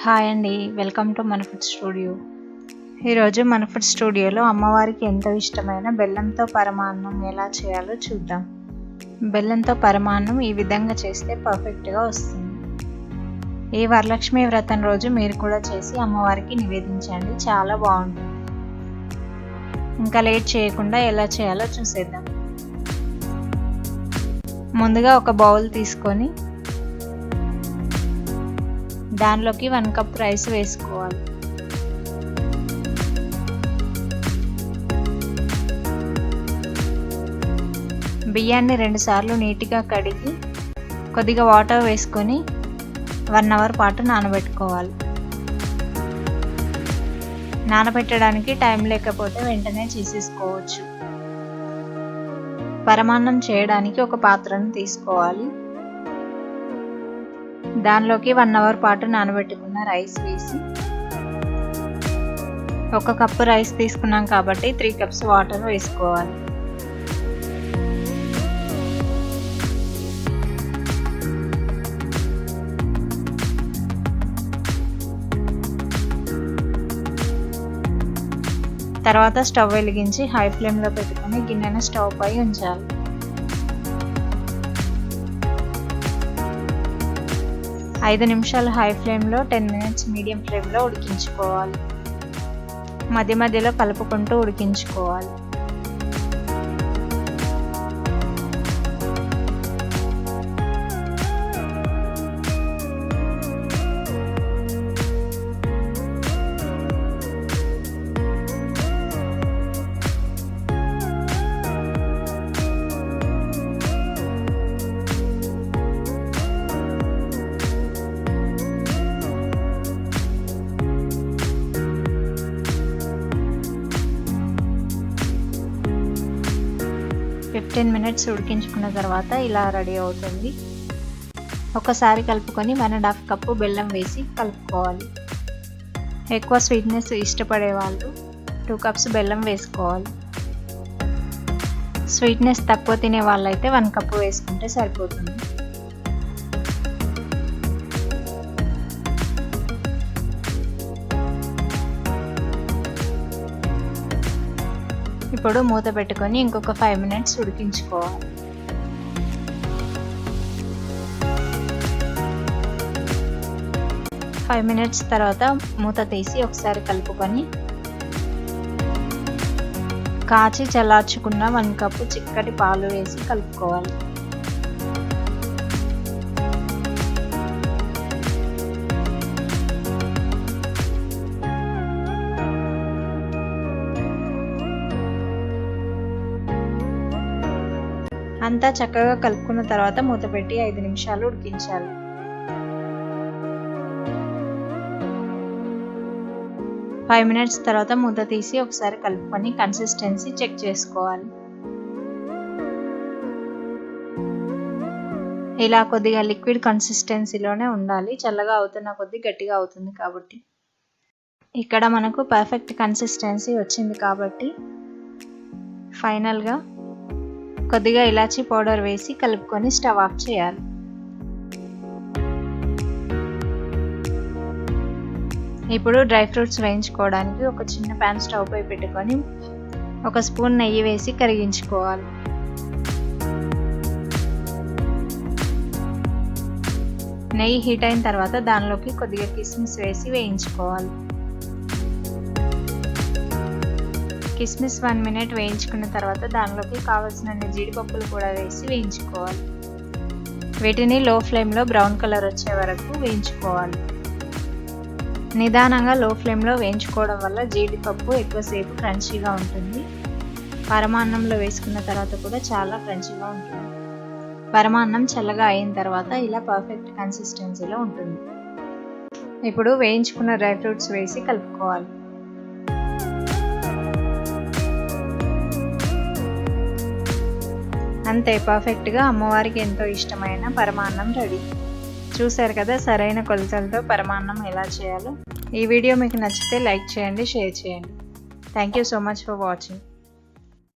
Hi అండి, welcome to మన food studio. ఈరోజు మన ఫుడ్ స్టూడియోలో అమ్మవారికి ఎంతో ఇష్టమైన బెల్లంతో పరమాన్నం ఎలా చేయాలో చూద్దాం. బెల్లంతో పరమాన్నం ఈ విధంగా చేస్తే పర్ఫెక్ట్గా వస్తుంది. ఈ వరలక్ష్మి వ్రతం రోజు మీరు కూడా చేసి అమ్మవారికి నివేదించండి, చాలా బాగుంటుంది. ఇంకా లేట్ చేయకుండా ఎలా చేయాలో చూసేద్దాం. ముందుగా ఒక బౌల్ తీసుకొని దానిలోకి 1 కప్ రైస్ వేసుకోవాలి. బియ్యాన్ని 2 సార్లు నీట్గా కడిగి కొద్దిగా వాటర్ వేసుకొని 1 అవర్ పాటు నానబెట్టుకోవాలి. నానబెట్టడానికి టైం లేకపోతే వెంటనే చేసేసుకోవచ్చు. పరమాన్నం చేయడానికి ఒక పాత్రను తీసుకోవాలి. దానిలోకి 1 అవర్ పాటు నానబెట్టుకున్న రైస్ వేసి, 1 కప్పు రైస్ తీసుకున్నాం కాబట్టి 3 కప్స్ వాటర్ వేసుకోవాలి. తర్వాత స్టవ్ వెలిగించి హై ఫ్లేమ్లో పెట్టుకొని గిన్నెను స్టవ్ పై ఉంచాలి. 5 నిమిషాలు హై ఫ్లేమ్లో, 10 మినిట్స్ మీడియం ఫ్లేమ్లో ఉడికించుకోవాలి. మధ్య మధ్యలో కలుపుకుంటూ ఉడికించుకోవాలి. $15 మినిట్స్ ఉడికించుకున్న తర్వాత ఇలా రెడీ అవుతుంది. ఒకసారి కలుపుకొని 1.5 కప్పు బెల్లం వేసి కలుపుకోవాలి. ఎక్కువ స్వీట్నెస్ ఇష్టపడే వాళ్ళు 2 కప్స్ బెల్లం వేసుకోవాలి. స్వీట్నెస్ తక్కువ తినే వాళ్ళైతే 1 కప్పు వేసుకుంటే సరిపోతుంది. ఇప్పుడు మూత పెట్టుకొని ఇంకొక 5 మినిట్స్ ఉడికించుకోవాలి. ఫైవ్ మినిట్స్ తర్వాత మూత తీసి ఒకసారి కలుపుకొని కాచి చల్లార్చుకున్న 1 కప్పు చిక్కటి పాలు వేసి కలుపుకోవాలి. అంతా చక్కగా కలుపుకున్న తర్వాత మూత పెట్టి 5 నిమిషాలు ఉడికించాలి. ఫైవ్ మినిట్స్ తర్వాత మూత తీసి ఒకసారి కలుపుకొని కన్సిస్టెన్సీ చెక్ చేసుకోవాలి. ఇలా కొద్దిగా లిక్విడ్ కన్సిస్టెన్సీలోనే ఉండాలి. చల్లగా అవుతున్న కొద్ది గట్టిగా అవుతుంది కాబట్టి. ఇక్కడ మనకు పర్ఫెక్ట్ కన్సిస్టెన్సీ వచ్చింది కాబట్టి ఫైనల్గా కొద్దిగా ఇలాచీ పౌడర్ వేసి కలుపుకొని స్టవ్ ఆఫ్ చేయాలి. ఇప్పుడు డ్రై ఫ్రూట్స్ వేయించుకోవడానికి ఒక చిన్న ప్యాన్ స్టవ్ పై పెట్టుకొని 1 స్పూన్ నెయ్యి వేసి కరిగించుకోవాలి. నెయ్యి హీట్ అయిన తర్వాత దానిలోకి కొద్దిగా కిస్మిస్ వేసి వేయించుకోవాలి. కిస్మిస్ 1 మినిట్ వేయించుకున్న తర్వాత దానిలోకి కావలసిన జీడిపప్పులు కూడా వేసి వేయించుకోవాలి. వీటిని లో ఫ్లేమ్లో బ్రౌన్ కలర్ వచ్చే వరకు వేయించుకోవాలి. నిదానంగా లో ఫ్లేమ్లో వేయించుకోవడం వల్ల జీడిపప్పు ఎక్కువసేపు క్రంచీగా ఉంటుంది. పరమాన్నంలో వేసుకున్న తర్వాత కూడా చాలా క్రంచీగా ఉంటుంది. పరమాన్నం చల్లగా అయిన తర్వాత ఇలా పర్ఫెక్ట్ కన్సిస్టెన్సీలో ఉంటుంది. ఇప్పుడు వేయించుకున్న డ్రై ఫ్రూట్స్ వేసి కలుపుకోవాలి. అంతే, పర్ఫెక్ట్గా అమ్మవారికి ఎంతో ఇష్టమైన పరమాన్నం రెడీ. చూశారు కదా సరైన కొలతలతో పరమాన్నం ఎలా చేయాలో. ఈ వీడియో మీకు నచ్చితే లైక్ చేయండి, షేర్ చేయండి. Thank you so much for watching.